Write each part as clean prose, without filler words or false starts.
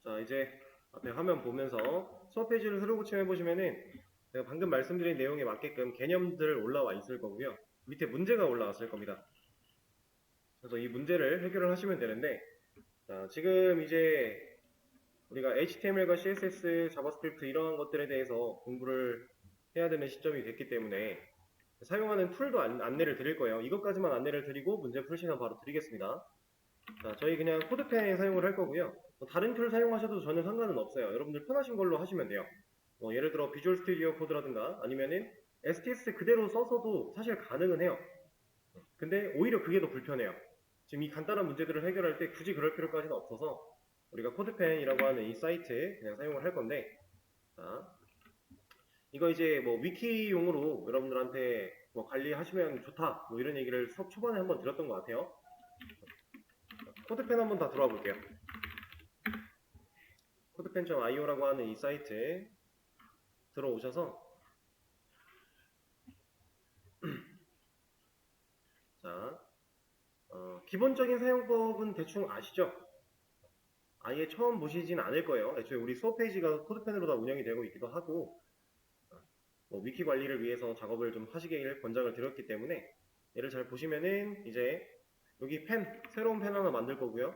자, 이제 앞에 화면 보면서 수업 페이지를 새로 고침해 보시면은 제가 방금 말씀드린 내용에 맞게끔 개념들 올라와 있을 거고요. 밑에 문제가 올라왔을 겁니다. 그래서 이 문제를 해결을 하시면 되는데, 자, 지금 이제 우리가 HTML과 CSS, 자바스크립트 이런 것들에 대해서 공부를 해야 되는 시점이 됐기 때문에 사용하는 툴도 안내를 드릴 거예요. 이것까지만 안내를 드리고 문제 풀 시간 바로 드리겠습니다. 자, 저희 그냥 코드펜 사용을 할 거고요. 뭐 다른 툴 사용하셔도 전혀 상관은 없어요. 여러분들 편하신 걸로 하시면 돼요. 뭐 예를 들어 비주얼 스튜디오 코드라든가 아니면은 STS 그대로 써서도 사실 가능은 해요. 근데 오히려 그게 더 불편해요. 지금 이 간단한 문제들을 해결할 때 굳이 그럴 필요까지는 없어서 우리가 코드펜이라고 하는 이 사이트 그냥 사용을 할 건데, 자, 이거 이제 뭐 위키용으로 여러분들한테 뭐 관리하시면 좋다 뭐 이런 얘기를 수업 초반에 한번 드렸던 것 같아요. 코드펜 한번 다 들어와 볼게요. 코드펜.io라고 하는 이 사이트에 들어오셔서 자, 기본적인 사용법은 대충 아시죠? 아예 처음 보시진 않을 거예요. 애초에 우리 수업 페이지가 코드펜으로 다 운영이 되고 있기도 하고, 뭐 위키 관리를 위해서 작업을 좀 하시길 권장을 드렸기 때문에 얘를 잘 보시면은 이제 여기 새로운 펜 하나 만들 거고요.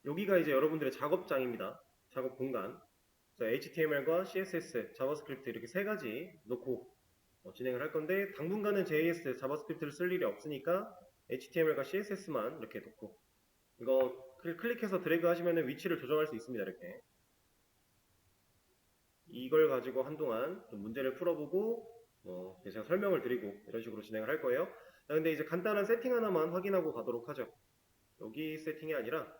여기가 이제 여러분들의 작업장입니다. 작업 공간. HTML과 CSS, 자바스크립트 이렇게 세 가지 놓고 진행을 할 건데, 당분간은 JS, 자바스크립트를 쓸 일이 없으니까 HTML과 CSS만 이렇게 놓고, 이거 클릭해서 드래그 하시면 위치를 조정할 수 있습니다. 이렇게. 이걸 가지고 한동안 좀 문제를 풀어보고 제가 설명을 드리고 이런 식으로 진행을 할 거예요. 자, 근데 이제 간단한 세팅 하나만 확인하고 가도록 하죠. 여기 세팅이 아니라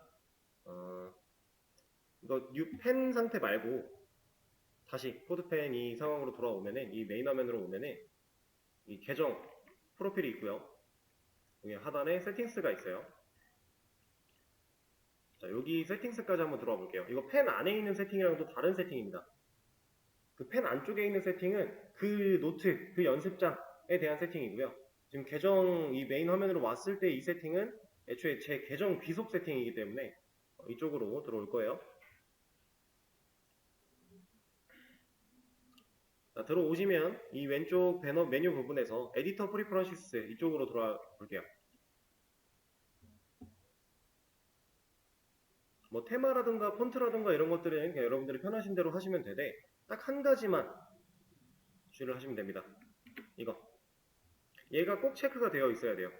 이거 뉴 펜 상태 말고 다시 코드펜 이 상황으로 돌아오면은, 이 메인 화면으로 오면은 이 계정 프로필이 있고요. 여기 하단에 세팅스가 있어요. 자, 여기 세팅스까지 한번 들어와 볼게요. 이거 펜 안에 있는 세팅이랑 또 다른 세팅입니다. 그 펜 안쪽에 있는 세팅은 그 노트, 그 연습장에 대한 세팅이고요. 지금 계정 이 메인 화면으로 왔을 때 이 세팅은 애초에 제 계정 귀속 세팅이기 때문에 이쪽으로 들어올 거예요. 자, 들어오시면 이 왼쪽 배너 메뉴 부분에서 에디터 프리퍼런시스 이쪽으로 들어와 볼게요. 뭐 테마라든가 폰트라든가 이런 것들은 그냥 여러분들이 편하신 대로 하시면 되되, 딱 한 가지만 주의를 하시면 됩니다. 이거. 얘가 꼭 체크가 되어 있어야 돼요.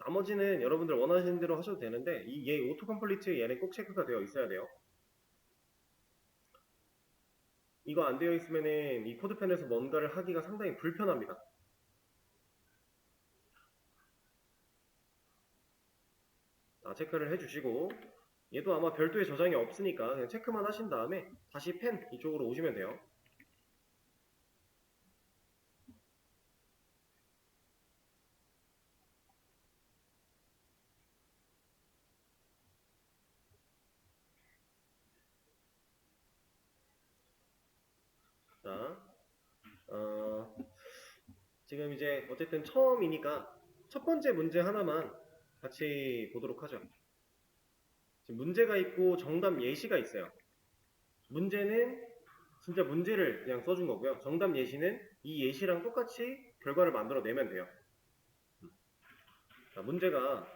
나머지는 여러분들 원하시는 대로 하셔도 되는데, 얘 오토 컴플리트 얘는 꼭 체크가 되어 있어야 돼요. 이거 안 되어 있으면은 이 코드펜에서 뭔가를 하기가 상당히 불편합니다. 체크를 해주시고, 얘도 아마 별도의 저장이 없으니까 그냥 체크만 하신 다음에 다시 펜 이쪽으로 오시면 돼요. 자, 지금 이제 어쨌든 처음이니까 첫 번째 문제 하나만 같이 보도록 하죠. 지금 문제가 있고 정답 예시가 있어요. 문제는 진짜 문제를 그냥 써준 거고요. 정답 예시는 이 예시랑 똑같이 결과를 만들어내면 돼요. 자, 문제가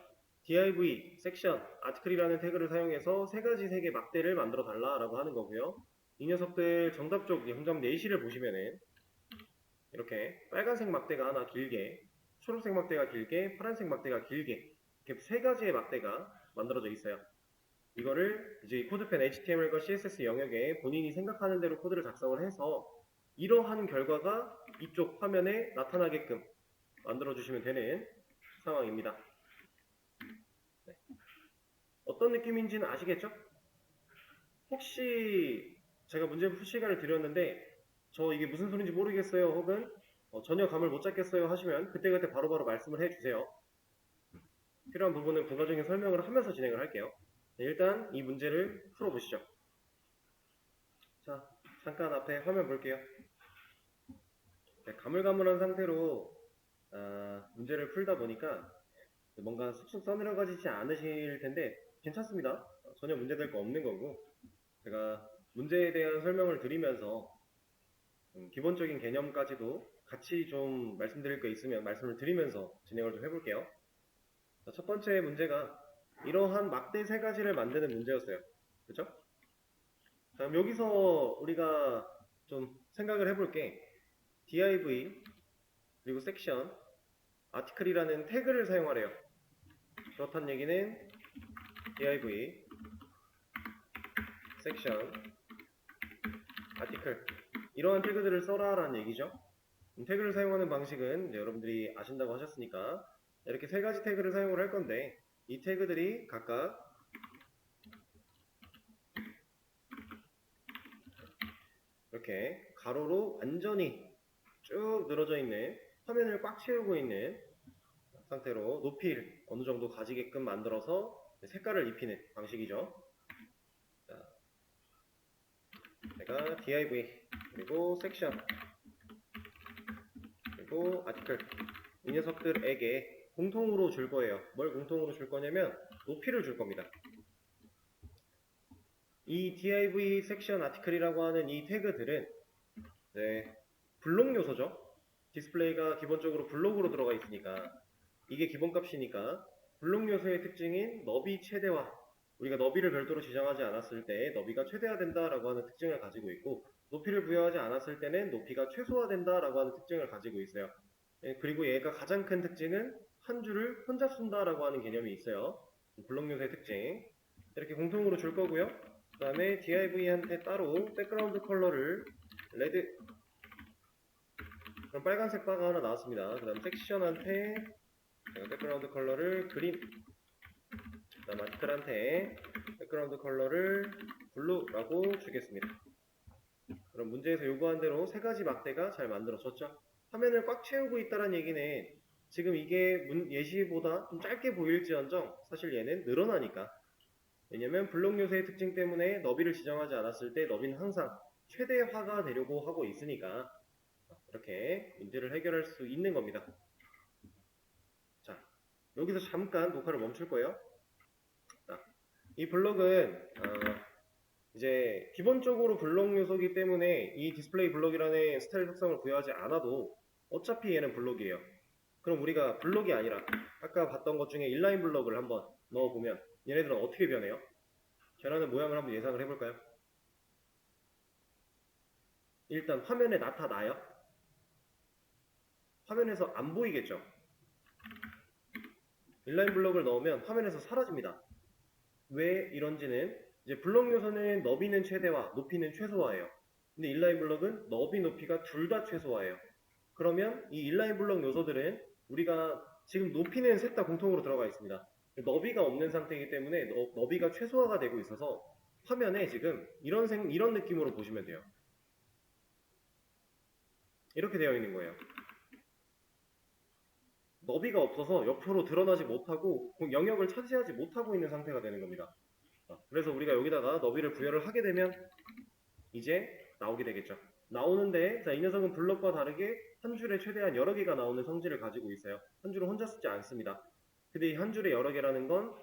div, 섹션, 아티클이라는 태그를 사용해서 세 가지 색의 막대를 만들어 달라라고 하는 거고요. 이 녀석들 정답 쪽 정답 예시를 보시면은 이렇게 빨간색 막대가 하나 길게, 초록색 막대가 길게, 파란색 막대가 길게 이렇게 세 가지의 막대가 만들어져 있어요. 이거를 이제 코드펜 HTML과 CSS 영역에 본인이 생각하는 대로 코드를 작성을 해서 이러한 결과가 이쪽 화면에 나타나게끔 만들어주시면 되는 상황입니다. 네. 어떤 느낌인지는 아시겠죠? 혹시 제가 문제 풀 시간을 드렸는데 저 이게 무슨 소리인지 모르겠어요, 혹은 전혀 감을 못 잡겠어요 하시면 그때그때 바로바로 말씀을 해주세요. 필요한 부분은 부가적인 설명을 하면서 진행을 할게요. 네, 일단 이 문제를 풀어보시죠. 자, 잠깐 앞에 화면 볼게요. 네, 가물가물한 상태로 문제를 풀다 보니까 뭔가 쑥쑥 써내려가지지 않으실 텐데 괜찮습니다. 전혀 문제될 거 없는 거고, 제가 문제에 대한 설명을 드리면서 기본적인 개념까지도 같이 좀 말씀드릴 거 있으면 말씀을 드리면서 진행을 좀 해볼게요. 자, 첫 번째 문제가 이러한 막대 세 가지를 만드는 문제였어요. 그죠? 그럼 여기서 우리가 좀 생각을 해볼 게 div 그리고 섹션, 아티클이라는 태그를 사용하래요. 그렇다는 얘기는 div, 섹션, 아티클 이러한 태그들을 써라 라는 얘기죠. 태그를 사용하는 방식은 이제 여러분들이 아신다고 하셨으니까 이렇게 세 가지 태그를 사용을 할 건데, 이 태그들이 각각 이렇게 가로로 완전히 쭉 늘어져 있는, 화면을 꽉 채우고 있는 상태로 높이를 어느 정도 가지게끔 만들어서 색깔을 입히는 방식이죠. 자, 제가 div 그리고 섹션 그리고 아티클 이 녀석들에게 공통으로 줄 거예요. 뭘 공통으로 줄 거냐면 높이를 줄 겁니다. 이 div 섹션 아티클이라고 하는 이 태그들은 블록 요소죠. 디스플레이가 기본적으로 블록으로 들어가 있으니까 이게 기본값이니까 블록 요소의 특징인 너비 최대화, 우리가 너비를 별도로 지정하지 않았을 때 너비가 최대화된다라고 하는 특징을 가지고 있고, 높이를 부여하지 않았을 때는 높이가 최소화된다라고 하는 특징을 가지고 있어요. 그리고 얘가 가장 큰 특징은 한 줄을 혼자 쓴다라고 하는 개념이 있어요. 블록 요소의 특징 이렇게 공통으로 줄 거고요. 그 다음에 div한테 따로 백그라운드 컬러를 레드, 그럼 빨간색 바가 하나 나왔습니다. 그 다음 섹션한테 백그라운드 컬러를 그린, 그 다음 아티클한테 백그라운드 컬러를 블루라고 주겠습니다. 그럼 문제에서 요구한 대로 세 가지 막대가 잘 만들어졌죠. 화면을 꽉 채우고 있다는 얘기는 지금 이게 예시보다 좀 짧게 보일지언정 사실 얘는 늘어나니까, 왜냐면 블록 요소의 특징 때문에 너비를 지정하지 않았을 때 너비는 항상 최대화가 되려고 하고 있으니까 이렇게 문제를 해결할 수 있는 겁니다. 자, 여기서 잠깐 녹화를 멈출 거예요. 자, 이 블록은 이제 기본적으로 블록 요소이기 때문에 이 디스플레이 블록이라는 스타일 속성을 부여하지 않아도 어차피 얘는 블록이에요. 그럼 우리가 블록이 아니라 아까 봤던 것 중에 인라인 블록을 한번 넣어보면 얘네들은 어떻게 변해요? 변하는 모양을 한번 예상을 해볼까요? 일단 화면에 나타나요? 화면에서 안 보이겠죠? 인라인 블록을 넣으면 화면에서 사라집니다. 왜 이런지는 이제 블록 요소는 너비는 최대화, 높이는 최소화예요. 근데 인라인 블록은 너비, 높이가 둘 다 최소화예요. 그러면 이 인라인 블록 요소들은 우리가 지금 높이는 셋 다 공통으로 들어가 있습니다. 너비가 없는 상태이기 때문에 너비가 최소화가 되고 있어서 화면에 지금 이런 느낌으로 보시면 돼요. 이렇게 되어 있는 거예요. 너비가 없어서 옆으로 드러나지 못하고 영역을 차지하지 못하고 있는 상태가 되는 겁니다. 그래서 우리가 여기다가 너비를 부여를 하게 되면 이제 나오게 되겠죠. 나오는데 자, 이 녀석은 블록과 다르게 한 줄에 최대한 여러 개가 나오는 성질을 가지고 있어요. 한 줄을 혼자 쓰지 않습니다. 근데 이 한 줄에 여러 개라는 건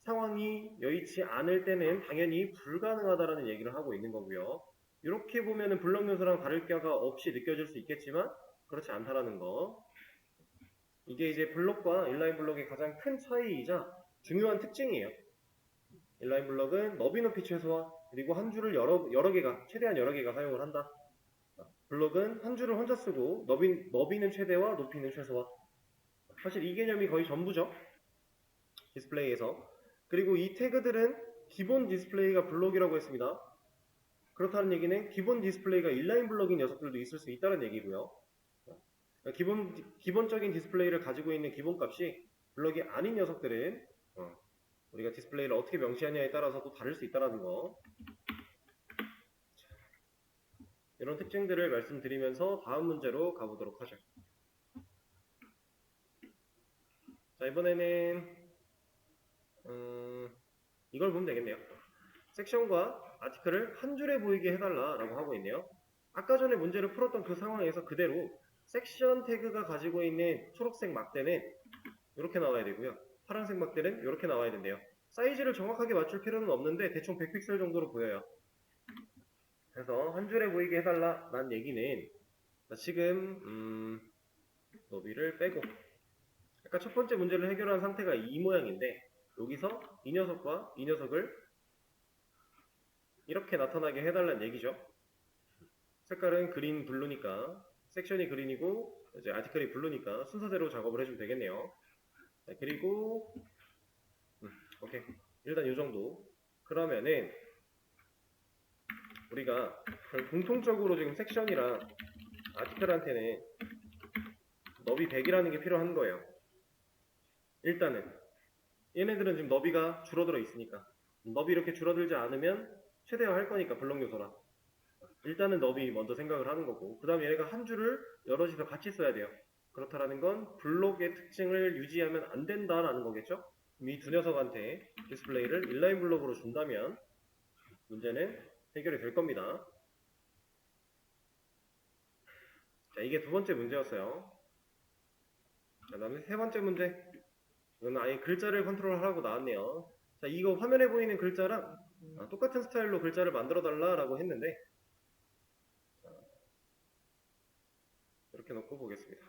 상황이 여의치 않을 때는 당연히 불가능하다라는 얘기를 하고 있는 거고요. 이렇게 보면은 블록 요소랑 다를 게 없이 느껴질 수 있겠지만 그렇지 않다라는 거. 이게 이제 블록과 인라인 블록의 가장 큰 차이이자 중요한 특징이에요. 인라인 블록은 너비, 높이 최소화, 그리고 한 줄을 여러 개가, 최대한 여러 개가 사용을 한다. 블록은 한 줄을 혼자 쓰고 너비는 최대화, 높이는 최소화. 사실 이 개념이 거의 전부죠. 디스플레이에서. 그리고 이 태그들은 기본 디스플레이가 블록이라고 했습니다. 그렇다는 얘기는 기본 디스플레이가 인라인 블록인 녀석들도 있을 수 있다는 얘기고요. 기본적인 디스플레이를 가지고 있는 기본값이 블록이 아닌 녀석들은 우리가 디스플레이를 어떻게 명시하냐에 따라서 또 다를 수 있다는 거. 이런 특징들을 말씀드리면서 다음 문제로 가보도록 하죠. 자, 이번에는 이걸 보면 되겠네요. 섹션과 아티클을 한 줄에 보이게 해달라라고 하고 있네요. 아까 전에 문제를 풀었던 그 상황에서 그대로 섹션 태그가 가지고 있는 초록색 막대는 이렇게 나와야 되고요. 파란색 막대는 이렇게 나와야 된대요. 사이즈를 정확하게 맞출 필요는 없는데 대충 100픽셀 정도로 보여요. 그래서 한 줄에 보이게 해달라 라는 얘기는 지금 너비를 빼고 아까 첫 번째 문제를 해결한 상태가 이 모양인데 여기서 이 녀석과 이 녀석을 이렇게 나타나게 해달라는 얘기죠. 색깔은 그린 블루니까 섹션이 그린이고 이제 아티클이 블루니까 순서대로 작업을 해주면 되겠네요. 자, 그리고 오케이, 일단 이 정도. 그러면은 우리가 공통적으로 지금 섹션이랑 아티클한테는 너비 100이라는 게 필요한 거예요. 일단은 얘네들은 지금 너비가 줄어들어 있으니까 너비 이렇게 줄어들지 않으면 최대화 할 거니까 블록 요소라 일단은 너비 먼저 생각을 하는 거고 그 다음에 얘네가 한 줄을 여럿이서 같이 써야 돼요. 그렇다라는 건 블록의 특징을 유지하면 안 된다라는 거겠죠. 이 두 녀석한테 디스플레이를 인라인 블록으로 준다면 문제는 해결이 될 겁니다. 자, 이게 두 번째 문제였어요. 자, 다음에 세 번째 문제. 이건 아예 글자를 컨트롤하라고 나왔네요. 자, 이거 화면에 보이는 글자랑 똑같은 스타일로 글자를 만들어 달라라고 했는데 이렇게 놓고 보겠습니다.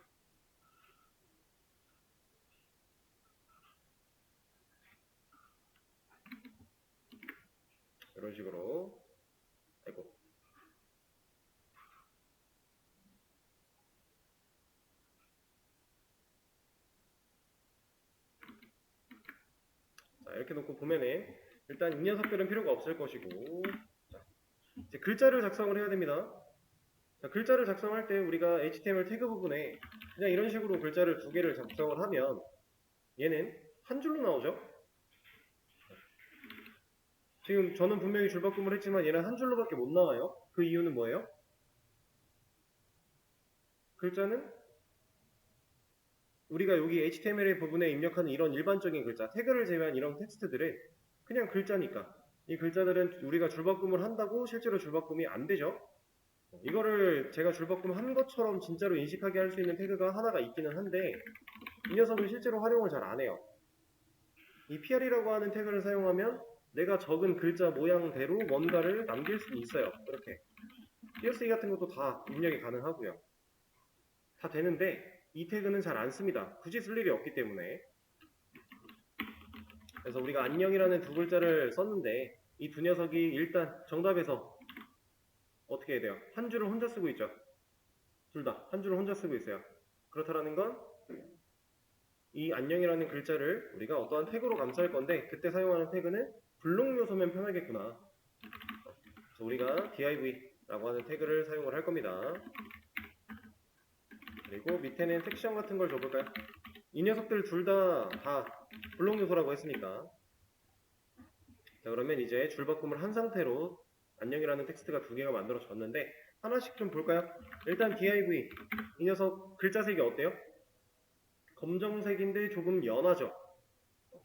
이런 식으로. 아이고. 자, 이렇게 놓고 보면은 일단 이 녀석들은 필요가 없을 것이고 자, 이제 글자를 작성을 해야 됩니다. 자, 글자를 작성할 때 우리가 HTML 태그 부분에 그냥 이런 식으로 글자를 두 개를 작성을 하면 얘는 한 줄로 나오죠. 지금 저는 분명히 줄바꿈을 했지만 얘는 한 줄로밖에 못 나와요. 그 이유는 뭐예요? 글자는 우리가 여기 HTML 부분에 입력하는 이런 일반적인 글자, 태그를 제외한 이런 텍스트들은 그냥 글자니까 이 글자들은 우리가 줄바꿈을 한다고 실제로 줄바꿈이 안 되죠. 이거를 제가 줄바꿈 한 것처럼 진짜로 인식하게 할 수 있는 태그가 하나가 있기는 한데 이 녀석은 실제로 활용을 잘 안 해요. 이 PR이라고 하는 태그를 사용하면 내가 적은 글자 모양대로 뭔가를 남길 수 있어요. 이렇게 띄어쓰기 같은 것도 다 입력이 가능하고요. 다 되는데 이 태그는 잘 안 씁니다. 굳이 쓸 일이 없기 때문에. 그래서 우리가 안녕이라는 두 글자를 썼는데 이 두 녀석이 일단 정답에서 어떻게 해야 돼요? 한 줄을 혼자 쓰고 있죠. 둘 다 한 줄을 혼자 쓰고 있어요. 그렇다라는 건 이 안녕이라는 글자를 우리가 어떠한 태그로 감쌀 건데 그때 사용하는 태그는 블록 요소면 편하겠구나. 그래서 우리가 div라고 하는 태그를 사용을 할 겁니다. 그리고 밑에는 섹션 같은 걸 줘볼까요? 이 녀석들 둘 다 블록 요소라고 했으니까 자, 그러면 이제 줄바꿈을 한 상태로 안녕이라는 텍스트가 두 개가 만들어졌는데 하나씩 좀 볼까요? 일단 div 이 녀석 글자색이 어때요? 검정색인데 조금 연하죠.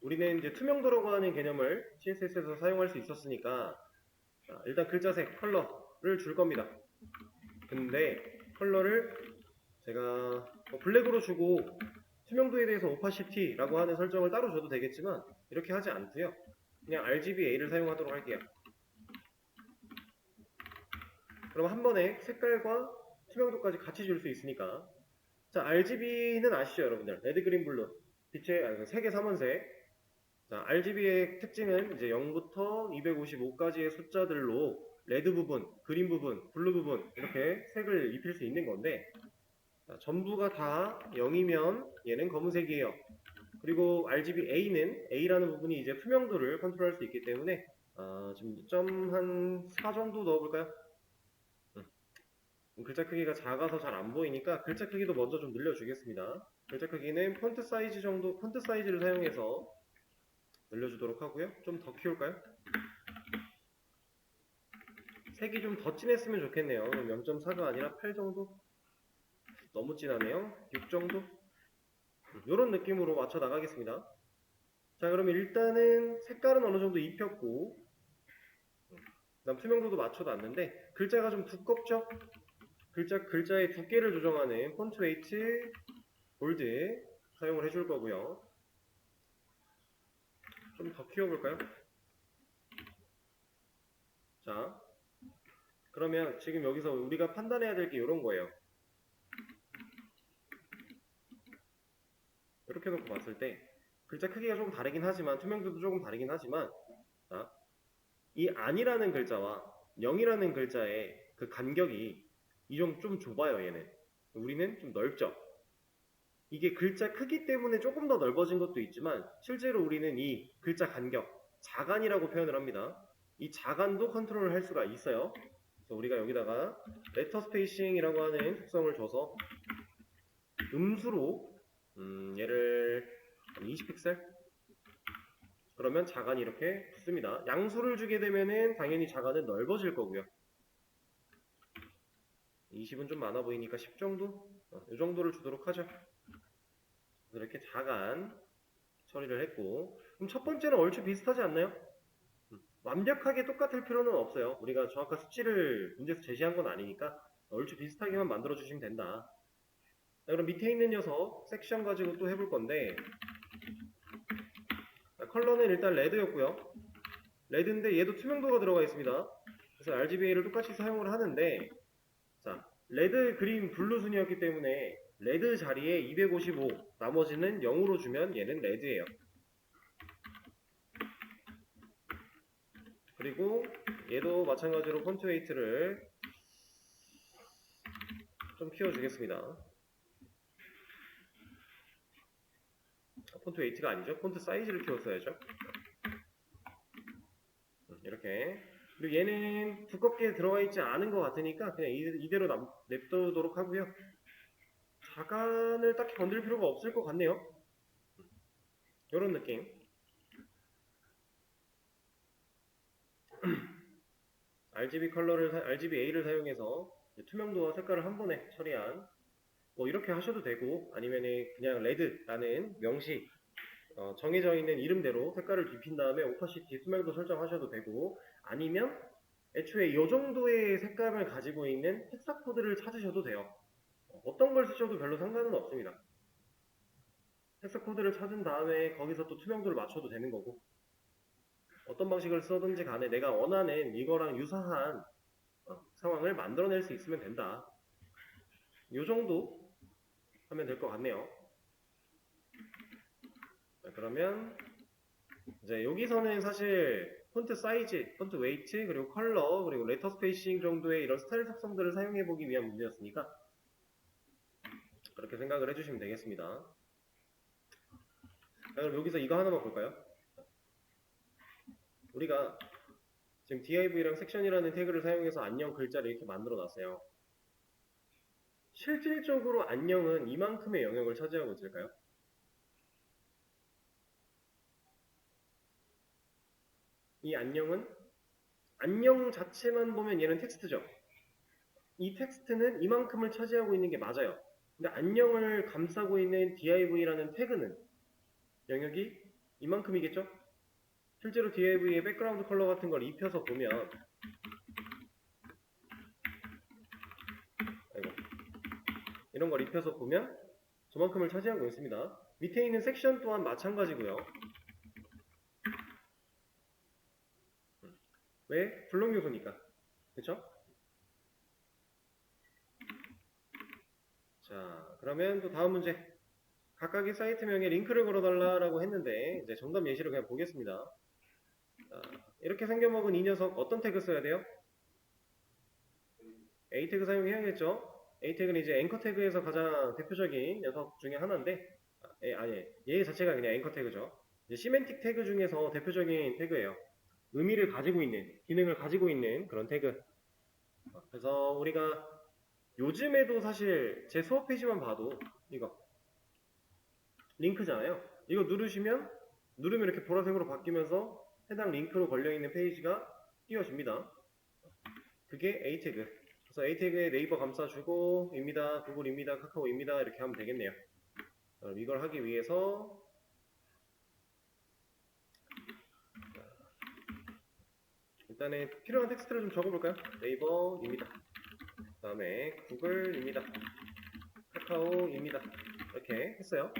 우리는 이제 투명도라고 하는 개념을 CSS에서 사용할 수 있었으니까 자, 일단 글자색 컬러를 줄 겁니다. 근데 컬러를 제가 블랙으로 주고 투명도에 대해서 opacity라고 하는 설정을 따로 줘도 되겠지만 이렇게 하지 않고요. 그냥 RGBA를 사용하도록 할게요. 그럼 한 번에 색깔과 투명도까지 같이 줄 수 있으니까 자, RGB는 아시죠 여러분들? 레드, 그린, 블루 빛의 색의 삼원색 자, RGB의 특징은 이제 0부터 255까지의 숫자들로 레드 부분, 그린 부분, 블루 부분 이렇게 색을 입힐 수 있는 건데 자, 전부가 다 0이면 얘는 검은색이에요. 그리고 RGBA는 A라는 부분이 이제 투명도를 컨트롤할 수 있기 때문에 지금 점 한 4 정도 넣어볼까요? 글자 크기가 작아서 잘 안 보이니까 글자 크기도 먼저 좀 늘려주겠습니다. 글자 크기는 폰트 사이즈 정도, 폰트 사이즈를 사용해서 늘려주도록 하고요. 좀 더 키울까요? 색이 좀 더 진했으면 좋겠네요. 0.4가 아니라 8 정도? 너무 진하네요. 6 정도? 이런 느낌으로 맞춰 나가겠습니다. 자, 그러면 일단은 색깔은 어느 정도 입혔고 그다음 투명도도 맞춰놨는데 글자가 좀 두껍죠? 글자의 두께를 조정하는 폰트 웨이트, 볼드 사용을 해줄 거고요. 좀 더 키워볼까요? 자, 그러면 지금 여기서 우리가 판단해야 될 게 이런 거예요. 이렇게 놓고 봤을 때 글자 크기가 조금 다르긴 하지만 투명도도 조금 다르긴 하지만 자, 이 안이라는 글자와 0이라는 글자의 그 간격이 이 정도 좀 좁아요. 얘는 우리는 좀 넓죠. 이게 글자 크기 때문에 조금 더 넓어진 것도 있지만 실제로 우리는 이 글자 간격 자간이라고 표현을 합니다. 이 자간도 컨트롤을 할 수가 있어요. 그래서 우리가 여기다가 레터 스페이싱이라고 하는 특성을 줘서 음수로 얘를 20픽셀 그러면 자간이 이렇게 씁니다. 양수를 주게 되면은 당연히 자간은 넓어질 거고요. 20은 좀 많아 보이니까 10 정도? 이 정도를 주도록 하죠. 이렇게 자간 처리를 했고, 그럼 첫 번째는 얼추 비슷하지 않나요? 완벽하게 똑같을 필요는 없어요. 우리가 정확한 수치를 문제에서 제시한 건 아니니까 얼추 비슷하게만 만들어 주시면 된다. 자, 그럼 밑에 있는 녀석 섹션 가지고 또 해볼 건데, 자, 컬러는 일단 레드였고요. 레드인데 얘도 투명도가 들어가 있습니다. 그래서 RGBA를 똑같이 사용을 하는데, 자, 레드, 그린, 블루 순이었기 때문에 레드 자리에 255, 나머지는 0으로 주면 얘는 레드예요. 그리고 얘도 마찬가지로 폰트 웨이트를 좀 키워주겠습니다. 폰트 웨이트가 아니죠. 폰트 사이즈를 키웠어야죠. 이렇게. 그리고 얘는 두껍게 들어가 있지 않은 것 같으니까 그냥 이대로 냅두도록 하고요. 자간을 딱히 건드릴 필요가 없을 것 같네요. 이런 느낌. RGBA를 사용해서 투명도와 색깔을 한 번에 처리한 뭐 이렇게 하셔도 되고 아니면은 그냥 레드라는 명시 정해져 있는 이름대로 색깔을 입힌 다음에 오파시티 투명도 설정하셔도 되고 아니면 애초에 이 정도의 색감을 가지고 있는 텍스처 코드를 찾으셔도 돼요. 어떤 걸 쓰셔도 별로 상관은 없습니다. 텍스처 코드를 찾은 다음에 거기서 또 투명도를 맞춰도 되는 거고 어떤 방식을 쓰든지 간에 내가 원하는 이거랑 유사한 상황을 만들어낼 수 있으면 된다. 이 정도 하면 될 것 같네요. 자, 그러면 이제 여기서는 사실 폰트 사이즈, 폰트 웨이트, 그리고 컬러, 그리고 레터 스페이싱 정도의 이런 스타일 특성들을 사용해 보기 위한 문제였으니까 그렇게 생각을 해주시면 되겠습니다. 자, 그럼 여기서 이거 하나만 볼까요? 우리가 지금 div랑 섹션이라는 태그를 사용해서 안녕 글자를 이렇게 만들어 놨어요. 실질적으로 안녕은 이만큼의 영역을 차지하고 있을까요? 이 안녕은 안녕 자체만 보면 얘는 텍스트죠. 이 텍스트는 이만큼을 차지하고 있는 게 맞아요. 근데 안녕을 감싸고 있는 div라는 태그는 영역이 이만큼이겠죠? 실제로 div의 백그라운드 컬러 같은 걸 입혀서 보면 이런 걸 입혀서 보면 저만큼을 차지하고 있습니다. 밑에 있는 섹션 또한 마찬가지고요. 왜? 블록 요소니까. 그쵸? 자, 그러면 또 다음 문제. 각각의 사이트명에 링크를 걸어달라고 했는데 이제 정답 예시를 그냥 보겠습니다. 자, 이렇게 생겨먹은 이 녀석 어떤 태그 써야 돼요? A 태그 사용해야겠죠? A 태그는 이제 앵커 태그에서 가장 대표적인 녀석 중에 하나인데 아니 얘 자체가 그냥 앵커 태그죠. 이제 시멘틱 태그 중에서 대표적인 태그예요. 의미를 가지고 있는, 기능을 가지고 있는 그런 태그. 그래서 우리가 요즘에도 사실 제 수업 페이지만 봐도 이거 링크잖아요. 이거 누르면 이렇게 보라색으로 바뀌면서 해당 링크로 걸려있는 페이지가 띄워집니다. 그게 A 태그. 그래서 A 태그에 네이버 감싸주고 입니다, 구글입니다, 카카오입니다 이렇게 하면 되겠네요. 그럼 이걸 하기 위해서 일단은 필요한 텍스트를 좀 적어볼까요? 네이버입니다. 그 다음에 구글입니다. 카카오입니다. 이렇게 했어요.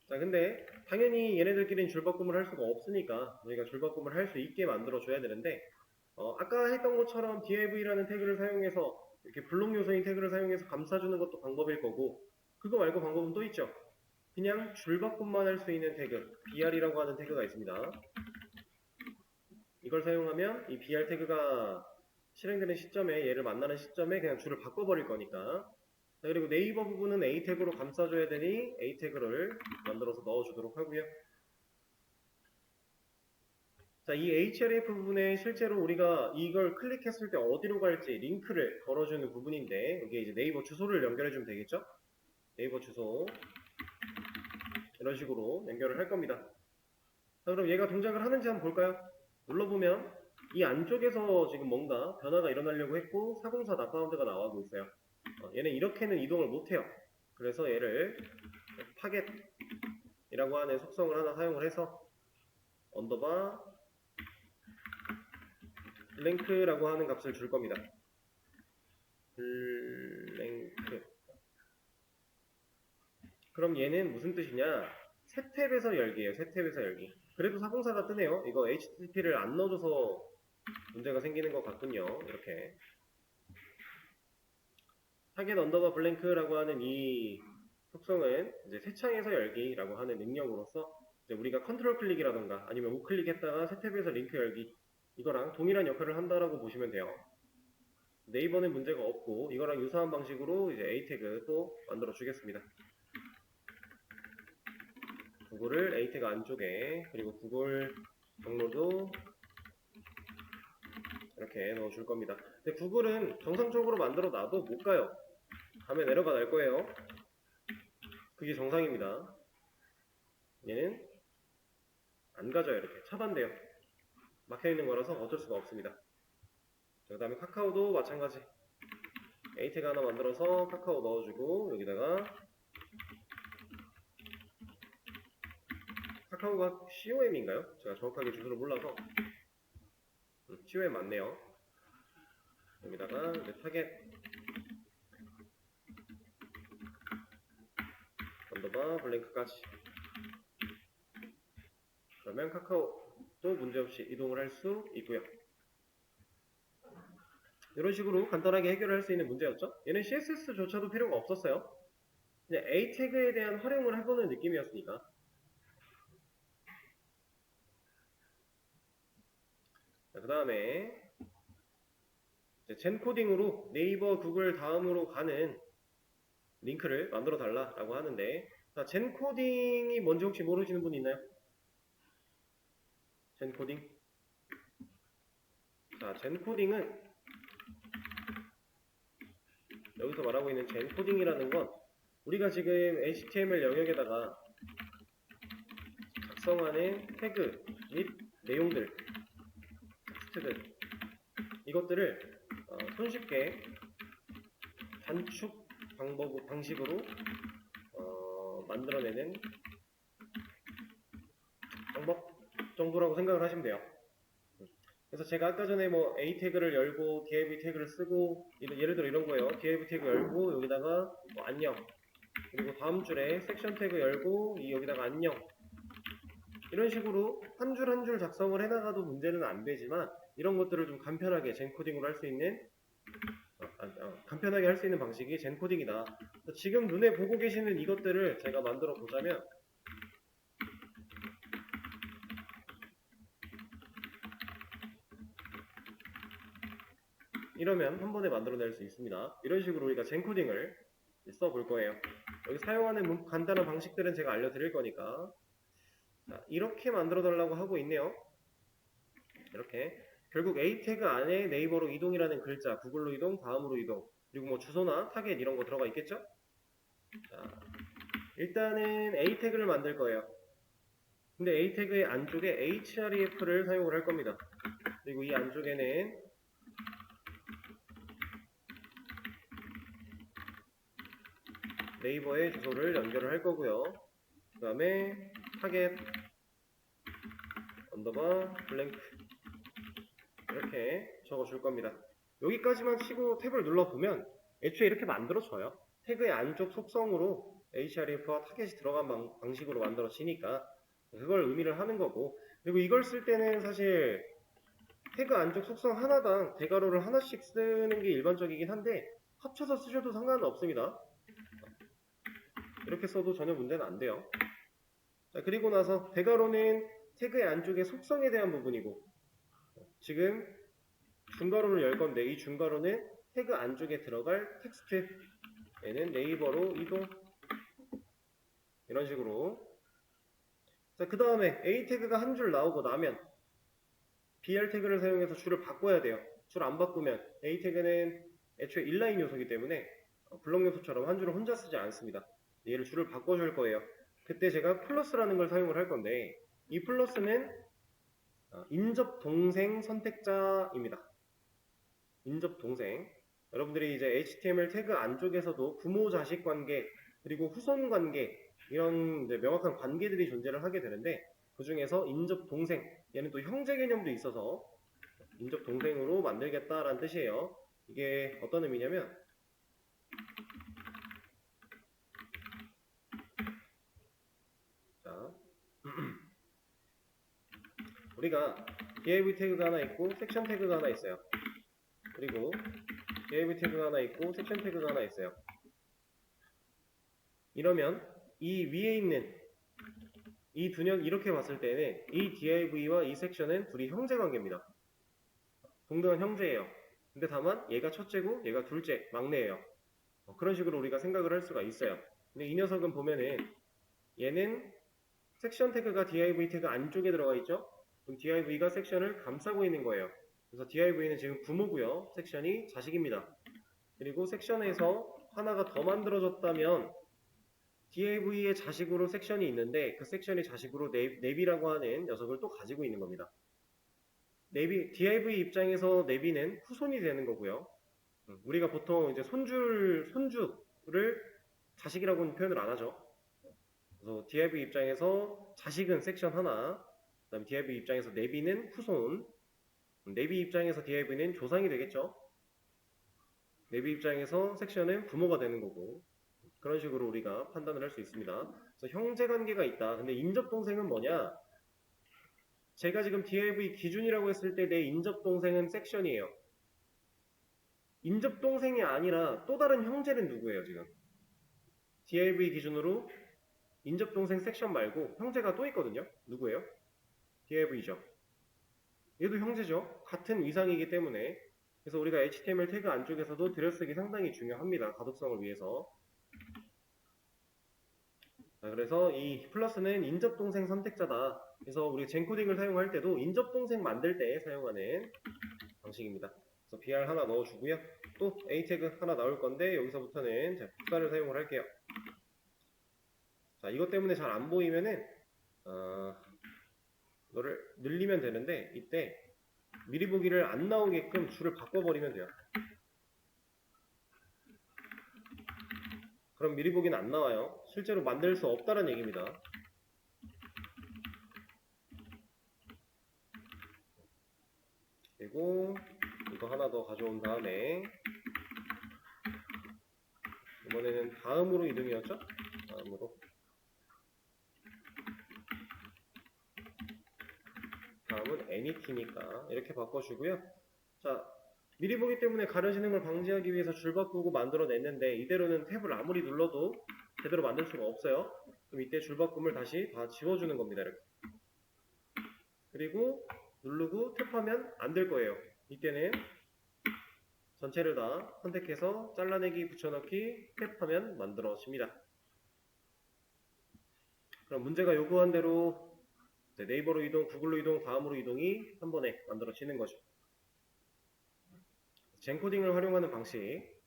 자, 근데 당연히 얘네들끼리는 줄바꿈을 할 수가 없으니까 우리가 줄바꿈을 할 수 있게 만들어 줘야 되는데, 아까 했던 것처럼 div라는 태그를 사용해서 이렇게 블록 요소인 태그를 사용해서 감싸주는 것도 방법일 거고, 그거 말고 방법은 또 있죠. 그냥 줄바꿈만 할 수 있는 태그, br이라고 하는 태그가 있습니다. 이걸 사용하면 이 br 태그가 실행되는 시점에, 얘를 만나는 시점에 그냥 줄을 바꿔버릴 거니까. 자, 그리고 네이버 부분은 a 태그로 감싸줘야 되니 a 태그를 만들어서 넣어주도록 하고요. 자, 이 href 부분에 실제로 우리가 이걸 클릭했을 때 어디로 갈지 링크를 걸어주는 부분인데, 이게 이제 네이버 주소를 연결해주면 되겠죠? 네이버 주소 이런 식으로 연결을 할 겁니다. 자, 그럼 얘가 동작을 하는지 한번 볼까요? 눌러보면 이 안쪽에서 지금 뭔가 변화가 일어나려고 했고 404 납바운드가 나오고 있어요. 얘는 이렇게는 이동을 못해요. 그래서 얘를 파겟이라고 하는 속성을 하나 사용을 해서 언더바 블랭크라고 하는 값을 줄 겁니다. 블랭크. 그럼 얘는 무슨 뜻이냐? 새 탭에서 열기예요. 새 탭에서 열기. 그래도 404가 뜨네요. 이거 HTTP를 안 넣어줘서 문제가 생기는 것 같군요. 이렇게 타겟 언더바 블랭크라고 하는 이 속성은 이제 새 창에서 열기라고 하는 능력으로서 이제 우리가 컨트롤 클릭이라던가 아니면 우클릭 했다가 새 탭에서 링크 열기, 이거랑 동일한 역할을 한다라고 보시면 돼요. 네이버는 문제가 없고 이거랑 유사한 방식으로 이제 A 태그 또 만들어 주겠습니다. 구글을 A 태그 안쪽에, 그리고 구글 경로도 이렇게 넣어 줄 겁니다. 근데 구글은 정상적으로 만들어 놔도 못 가요. 가면 에러가 날 거예요. 그게 정상입니다. 얘는 안 가져요. 이렇게 차단돼요. 막혀 있는 거라서 어쩔 수가 없습니다. 그 다음에 카카오도 마찬가지. A 태그 하나 만들어서 카카오 넣어주고, 여기다가 카카오가 COM인가요? 제가 정확하게 주소를 몰라서. COM 맞네요. 여기다가 이제 타겟 언더바 블랭크까지. 그러면 카카오도 문제없이 이동을 할 수 있고요. 이런 식으로 간단하게 해결할 수 있는 문제였죠. 얘는 CSS조차도 필요가 없었어요. 그냥 A 태그에 대한 활용을 해보는 느낌이었으니까. 그 다음에 젠 코딩으로 네이버, 구글 다음으로 가는 링크를 만들어 달라라고 하는데, 자, 젠 코딩이 뭔지 혹시 모르시는 분 있나요? 젠 코딩. 자, 젠 코딩은 여기서 말하고 있는 젠 코딩이라는 건 우리가 지금 HTML 영역에다가 작성하는 태그 및 내용들, 텍스트들, 이것들을 손쉽게 단축 방식으로 만들어내는 방법 정도라고 생각을 하시면 돼요. 그래서 제가 아까 전에 뭐 A 태그를 열고 div 태그를 쓰고, 예를 들어 이런 거예요. div 태그 열고 여기다가 뭐 안녕, 그리고 다음 줄에 섹션 태그 열고 여기다가 안녕, 이런 식으로 한 줄 한 줄 작성을 해나가도 문제는 안 되지만, 이런 것들을 좀 간편하게 젠코딩으로 할 수 있는 간편하게 할 수 있는 방식이 젠코딩이다. 지금 눈에 보고 계시는 이것들을 제가 만들어 보자면, 이러면 한 번에 만들어낼 수 있습니다. 이런 식으로 우리가 젠코딩을 써볼 거예요. 여기 사용하는 간단한 방식들은 제가 알려드릴 거니까. 자, 이렇게 만들어 달라고 하고 있네요. 이렇게 결국 A 태그 안에 네이버로 이동이라는 글자, 구글로 이동, 다음으로 이동, 그리고 뭐 주소나 타겟 이런 거 들어가 있겠죠? 자, 일단은 A 태그를 만들 거예요. 근데 A 태그의 안쪽에 href를 사용을 할 겁니다. 그리고 이 안쪽에는 네이버의 주소를 연결을 할 거고요. 그 다음에 타겟 언더바 블랭크 이렇게 적어줄 겁니다. 여기까지만 치고 탭을 눌러보면 애초에 이렇게 만들어져요. 태그의 안쪽 속성으로 href와 타겟이 들어간 방식으로 만들어지니까 그걸 의미를 하는 거고, 그리고 이걸 쓸 때는 사실 태그 안쪽 속성 하나당 대괄호를 하나씩 쓰는 게 일반적이긴 한데 합쳐서 쓰셔도 상관은 없습니다. 이렇게 써도 전혀 문제는 안 돼요. 자, 그리고 나서 대괄호는 태그의 안쪽의 속성에 대한 부분이고, 지금 중괄호를 열 건데 이 중괄호는 태그 안쪽에 들어갈 텍스트에는 네이버로 이동, 이런 식으로. 자, 그 다음에 A 태그가 한 줄 나오고 나면 BR 태그를 사용해서 줄을 바꿔야 돼요. 줄 안 바꾸면 A 태그는 애초에 인라인 요소이기 때문에 블록 요소처럼 한 줄을 혼자 쓰지 않습니다. 얘를 줄을 바꿔줄 거예요. 그때 제가 플러스라는 걸 사용을 할 건데, 이 플러스는 인접 동생 선택자입니다. 인접 동생. 여러분들이 이제 HTML 태그 안쪽에서도 부모 자식 관계 그리고 후손 관계, 이런 이제 명확한 관계들이 존재를 하게 되는데, 그 중에서 인접 동생, 얘는 또 형제 개념도 있어서 인접 동생으로 만들겠다라는 뜻이에요. 이게 어떤 의미냐면, 자, 우리가 div 태그가 하나 있고 섹션 태그가 하나 있어요. 그리고 div 태그가 하나 있고 섹션 태그가 하나 있어요. 이러면 이 위에 있는 이 두 년, 이렇게 봤을 때는 이 div와 이 섹션은 둘이 형제 관계입니다. 동등한 형제예요. 근데 다만 얘가 첫째고 얘가 둘째, 막내예요. 그런 식으로 우리가 생각을 할 수가 있어요. 근데 이 녀석은 보면은 얘는 섹션 태그가 div 태그 안쪽에 들어가 있죠? 그럼 div가 섹션을 감싸고 있는 거예요. 그래서 div는 지금 부모고요. 섹션이 자식입니다. 그리고 섹션에서 하나가 더 만들어졌다면 div의 자식으로 섹션이 있는데 그 섹션이 자식으로 내비라고 하는 녀석을 또 가지고 있는 겁니다. div 입장에서 내비는 후손이 되는 거고요. 우리가 보통 이제 손주를 자식이라고는 표현을 안 하죠. 그래서 div 입장에서 자식은 섹션 하나, 그 다음 div 입장에서 내비는 후손, 내비 입장에서 div는 조상이 되겠죠. 내비 입장에서 섹션은 부모가 되는 거고, 그런 식으로 우리가 판단을 할 수 있습니다. 그래서 형제 관계가 있다. 근데 인접 동생은 뭐냐? 제가 지금 div 기준이라고 했을 때 내 인접 동생은 섹션이에요. 인접 동생이 아니라 또 다른 형제는 누구예요, 지금? div 기준으로 인접 동생 섹션 말고 형제가 또 있거든요. 누구예요? div죠. 얘도 형제죠. 같은 위상이기 때문에. 그래서 우리가 HTML 태그 안쪽에서도 들여쓰기 상당히 중요합니다. 가독성을 위해서. 자, 그래서 이 플러스는 인접동생 선택자다. 그래서 우리 젠코딩을 사용할 때도 인접동생 만들 때 사용하는 방식입니다. 그래서 BR 하나 넣어주고요. 또 A 태그 하나 나올 건데 여기서부터는 자, 복사를 사용을 할게요. 자, 이것 때문에 잘 안 보이면은 이거를 늘리면 되는데 이때 미리 보기를 안 나오게끔 줄을 바꿔버리면 돼요. 그럼 미리 보기는 안 나와요. 실제로 만들 수 없다는 얘기입니다. 그리고 이거 하나 더 가져온 다음에 이번에는 다음으로 이동이었죠? 다음은 anyt니까 이렇게 바꿔주고요. 자, 미리 보기 때문에 가려지는 걸 방지하기 위해서 줄 바꾸고 만들어냈는데 이대로는 탭을 아무리 눌러도 제대로 만들 수가 없어요. 그럼 이때 줄 바꿈을 다시 다 지워주는 겁니다. 이렇게. 그리고 누르고 탭하면 안 될 거예요. 이때는 전체를 다 선택해서 잘라내기, 붙여넣기, 탭하면 만들어집니다. 그럼 문제가 요구한 대로 네이버로 이동, 구글로 이동, 다음으로 이동이 한 번에 만들어지는 거죠. 젠코딩을 활용하는 방식.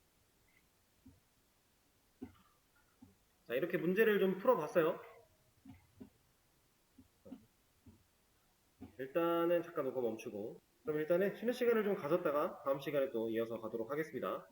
자, 이렇게 문제를 좀 풀어봤어요. 일단은 잠깐 녹화 멈추고, 그럼 일단은 쉬는 시간을 좀 가졌다가 다음 시간에 또 이어서 가도록 하겠습니다.